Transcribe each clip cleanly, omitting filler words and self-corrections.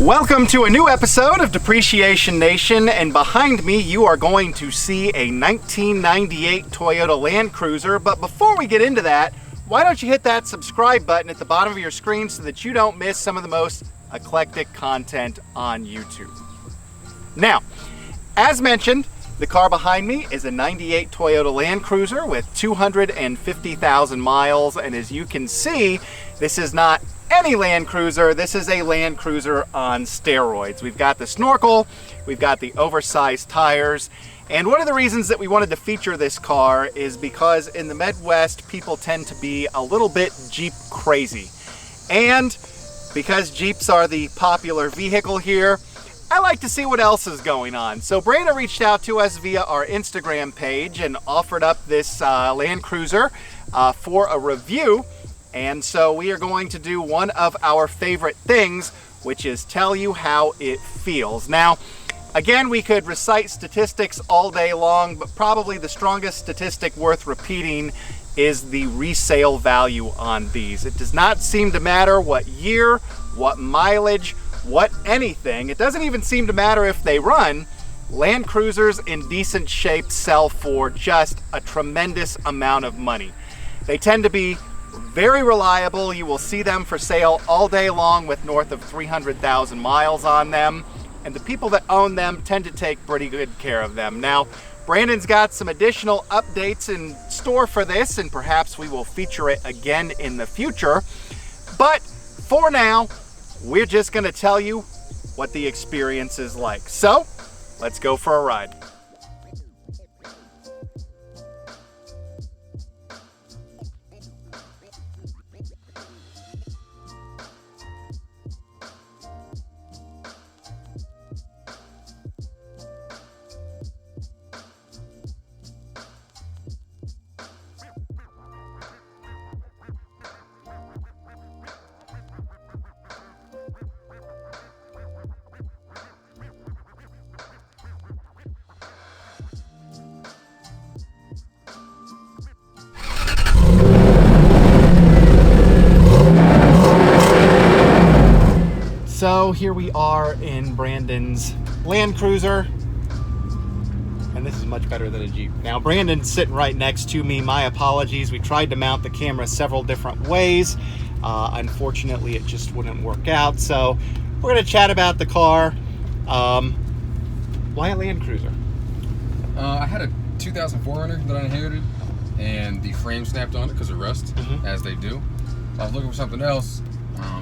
Welcome to a new episode of Depreciation Nation, and behind me you are going to see a 1998 Toyota Land Cruiser. But before we get into that, why don't you hit that subscribe button at the bottom of your screen so that you don't miss some of the most eclectic content on YouTube. Now, as mentioned, the car behind me is a 98 Toyota Land Cruiser with 250,000 miles, and as you can see, this is not any Land Cruiser. This is a Land Cruiser on steroids. We've got the snorkel, we've got the oversized tires, and one of the reasons that we wanted to feature this car is because in the Midwest, people tend to be a little bit Jeep crazy. And because Jeeps are the popular vehicle here, I like to see what else is going on. So Brandon reached out to us via our Instagram page and offered up this Land Cruiser for a review. And so we are going to do one of our favorite things, which is tell you how it feels. Now, again, we could recite statistics all day long, but probably the strongest statistic worth repeating is the resale value on these. It does not seem to matter what year, what mileage, what anything. It doesn't even seem to matter if they run. Land Cruisers in decent shape sell for just a tremendous amount of money. They tend to be very reliable. You will see them for sale all day long with north of 300,000 miles on them. And the people that own them tend to take pretty good care of them. Now, Brandon's got some additional updates in store for this, and perhaps we will feature it again in the future. But for now, we're just going to tell you what the experience is like. So, let's go for a ride. So here we are in Brandon's Land Cruiser, and this is much better than a Jeep. Now, Brandon's sitting right next to me. My apologies. We tried to mount the camera several different ways. Unfortunately, it just wouldn't work out. So we're going to chat about the car. Why a Land Cruiser? I had a 2004 Runner that I inherited, and the frame snapped on it because of rust, as they do. I was looking for something else.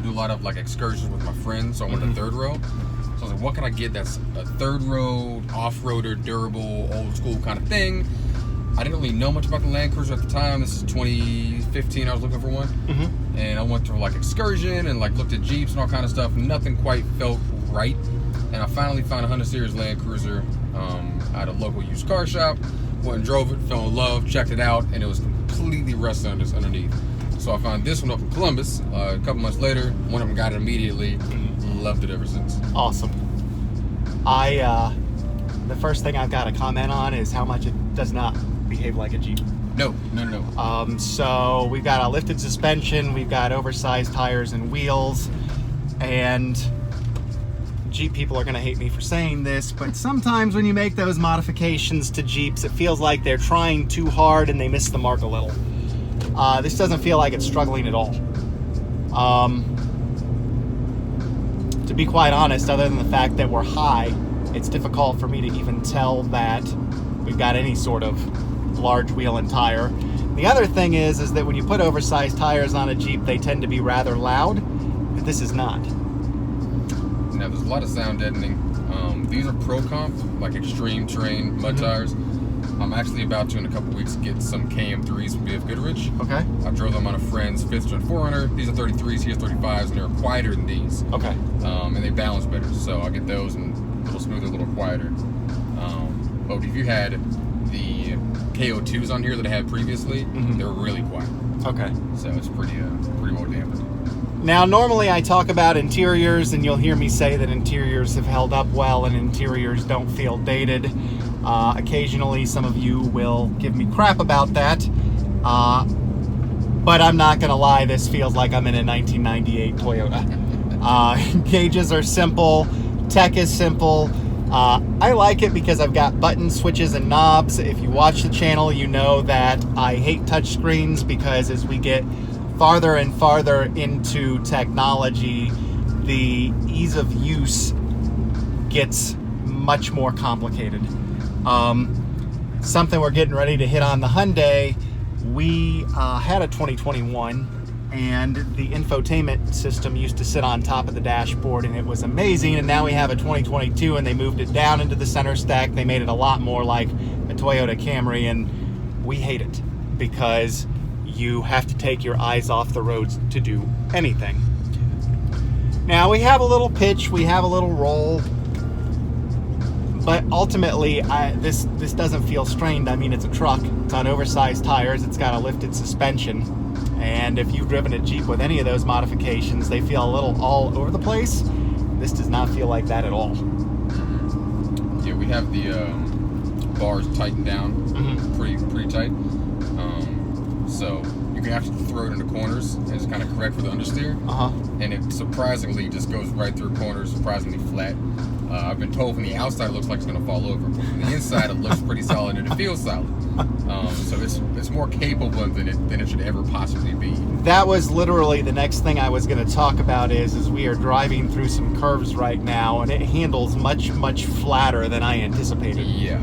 Do a lot of like excursions with my friends, so I wanted a third row. So I was like, what can I get that's a third row, off-roader, durable, old school kind of thing? I didn't really know much about the Land Cruiser at the time. This is 2015, I was looking for one. And I went through like excursion and like looked at Jeeps and all kind of stuff. Nothing quite felt right. And I finally found a Honda Series Land Cruiser at a local used car shop. Went and drove it, fell in love, checked it out, and it was completely rusted underneath. So I found this one up in Columbus a couple months later. One of them got it immediately. Loved it ever since. Awesome. The first thing I've got to comment on is how much it does not behave like a Jeep. No. So we've got a lifted suspension, we've got oversized tires and wheels, and Jeep people are going to hate me for saying this, but sometimes when you make those modifications to Jeeps, it feels like they're trying too hard and they miss the mark a little. This doesn't feel like it's struggling at all. To be quite honest, other than the fact that we're high, it's difficult for me to even tell that we've got any sort of large wheel and tire. The other thing is that when you put oversized tires on a Jeep, they tend to be rather loud, but this is not. Now, there's a lot of sound deadening. These are Pro Comp, like extreme terrain mud tires. I'm actually about to, in a couple weeks, get some KM3s from BF Goodrich. Okay. I drove them on a friend's 5th Gen 4Runner. These are 33s, he has 35s, and they're quieter than these. Okay. And they balance better, so I'll get those and a little smoother, a little quieter. But if you had the KO2s on here that I had previously, they were really quiet. Okay. So it's pretty well dampened. Now, normally I talk about interiors, and you'll hear me say that interiors have held up well and interiors don't feel dated. Occasionally, some of you will give me crap about that. But I'm not going to lie, this feels like I'm in a 1998 Toyota. Gauges are simple. Tech is simple. I like it because I've got buttons, switches, and knobs. If you watch the channel, you know that I hate touch screens because as we get farther and farther into technology, the ease of use gets much more complicated. Something we're getting ready to hit on the Hyundai, we had a 2021 and the infotainment system used to sit on top of the dashboard and it was amazing, and now we have a 2022 and they moved it down into the center stack. They made it a lot more like a Toyota Camry, and we hate it because you have to take your eyes off the roads to do anything. Now we have a little pitch, we have a little roll, but ultimately this doesn't feel strained. I mean, it's a truck, it's on oversized tires, it's got a lifted suspension. And if you've driven a Jeep with any of those modifications, they feel a little all over the place. This does not feel like that at all. Yeah, we have the bars tightened down pretty tight. So you can actually throw it into corners and it's kind of correct for the understeer. And it surprisingly just goes right through corners, surprisingly flat. I've been told from the outside it looks like it's going to fall over, but from the inside it looks pretty solid and it feels solid. So it's more capable than it should ever possibly be. That was literally the next thing I was going to talk about is we are driving through some curves right now and it handles much flatter than I anticipated. Yeah.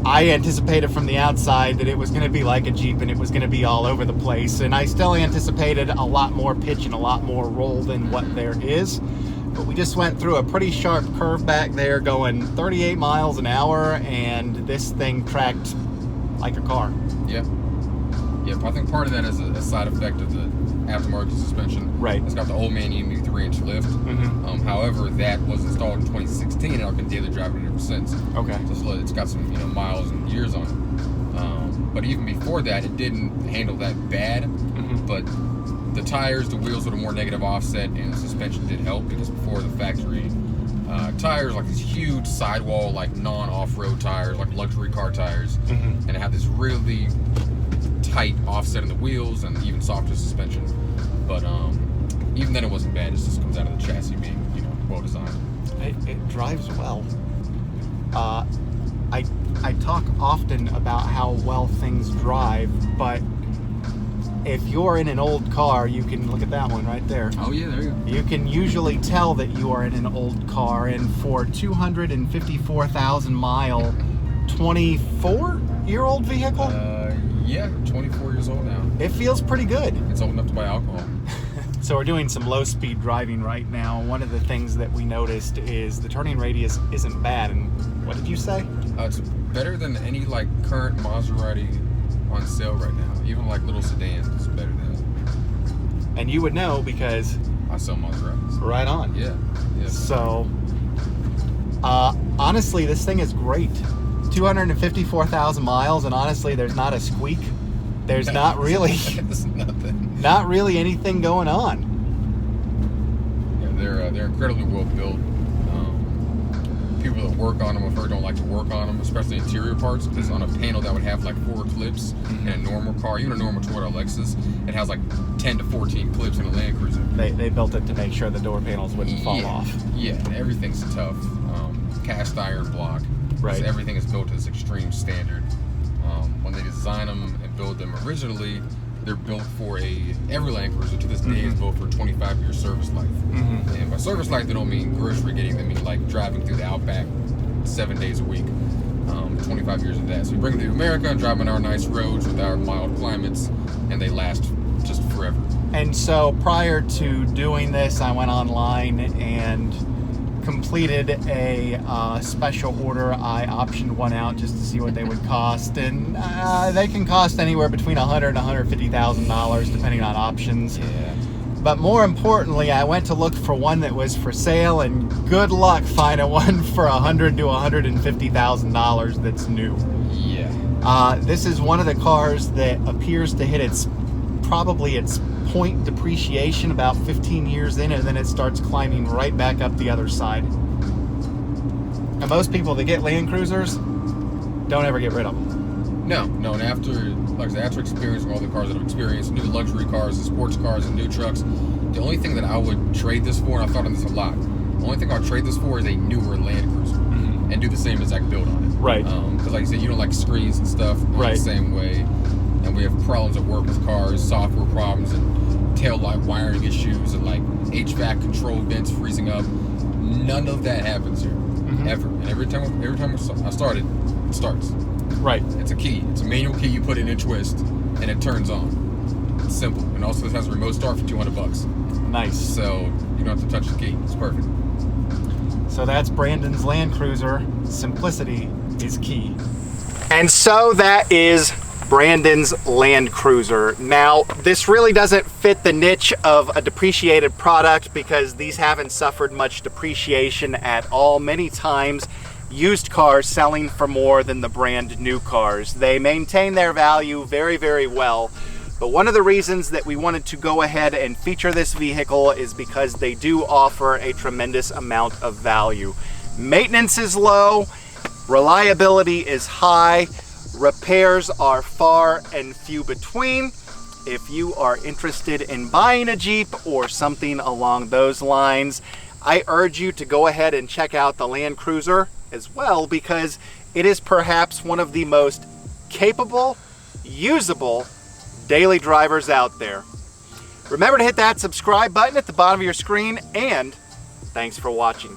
I anticipated from the outside that it was going to be like a Jeep and it was going to be all over the place, and I still anticipated a lot more pitch and a lot more roll than what there is. But we just went through a pretty sharp curve back there going 38 miles an hour, and this thing tracked like a car. Yeah. Yeah, I think part of that is a side effect of the aftermarket suspension. Right. It's got the old man EMU 3-inch lift. However, that was installed in 2016, and I've been daily driving it ever since. Okay. So it's got some miles and years on it. But even before that, it didn't handle that bad. But the tires, the wheels with a more negative offset, and the suspension did help because before the factory tires, like these huge sidewall, like non-off-road tires, like luxury car tires, and it had this really tight offset in the wheels and even softer suspension. But even then, it wasn't bad. It just comes out of the chassis being well designed. It drives well. I talk often about how well things drive, but if you're in an old car, you can look at that one right there. Oh yeah, there you go. You can usually tell that you are in an old car, and for 254,000 mile, 24-year-old vehicle? Yeah, 24 years old now. It feels pretty good. It's old enough to buy alcohol. So we're doing some low-speed driving right now. One of the things that we noticed is the turning radius isn't bad. And what did you say? It's better than any current Maserati on sale right now. Even little sedans, it's better than. And you would know because I sell Maseratis. Right on. Yeah. So honestly, this thing is great. 254,000 miles, and honestly, there's not a squeak. There's not really. There's nothing. Not really anything going on. Yeah, they're incredibly well built. People that work on them, I've heard, don't like to work on them, especially interior parts, because on a panel that would have 4 clips in a normal car, even a normal Toyota Lexus, it has 10 to 14 clips in a Land Cruiser. They built it to make sure the door panels wouldn't fall off. Yeah, everything's tough. Cast iron block. Right. So everything is built to this extreme standard. When they design them and build them originally, they're built for every Land Cruiser to this day is built for 25-year service life. And by service life, they don't mean grocery getting, they mean driving through the Outback 7 days a week. 25 years of that. So we bring them to America and drive on our nice roads with our mild climates, and they last just forever. And so prior to doing this, I went online and completed a special order. I optioned one out just to see what they would cost, and they can cost anywhere between $100,000 and $150,000 depending on options. Yeah. But more importantly, I went to look for one that was for sale, and good luck finding one for $100,000 to $150,000 that's new. Yeah. This is one of the cars that appears to hit its point depreciation about 15 years in, and then it starts climbing right back up the other side. And most people that get Land Cruisers don't ever get rid of them. No. And after, like I said, after experiencing all the cars that I've experienced, new luxury cars and sports cars and new trucks, the only thing that I would trade this for, and I've thought on this a lot, the only thing I'll trade this for is a newer Land Cruiser and do the same exact build on it. Right. Because like you said, you don't like screens and stuff the same way. And we have problems at work with cars, software problems, and tail light wiring issues, and like HVAC control vents freezing up. None of that happens here, ever. And every time I start it, it starts. Right. It's a key. It's a manual key. You put in a twist, and it turns on. It's simple. And also, this has a remote start for $200. Nice. So you don't have to touch the key. It's perfect. So that's Brandon's Land Cruiser. Simplicity is key. And so that is Brandon's Land Cruiser. Now, this really doesn't fit the niche of a depreciated product because these haven't suffered much depreciation at all. Many times, used cars selling for more than the brand new cars. They maintain their value very, very well. But one of the reasons that we wanted to go ahead and feature this vehicle is because they do offer a tremendous amount of value. Maintenance is low, reliability is high, repairs are far and few between. If you are interested in buying a Jeep or something along those lines, I urge you to go ahead and check out the Land Cruiser as well, because it is perhaps one of the most capable, usable daily drivers out there. Remember to hit that subscribe button at the bottom of your screen, and thanks for watching.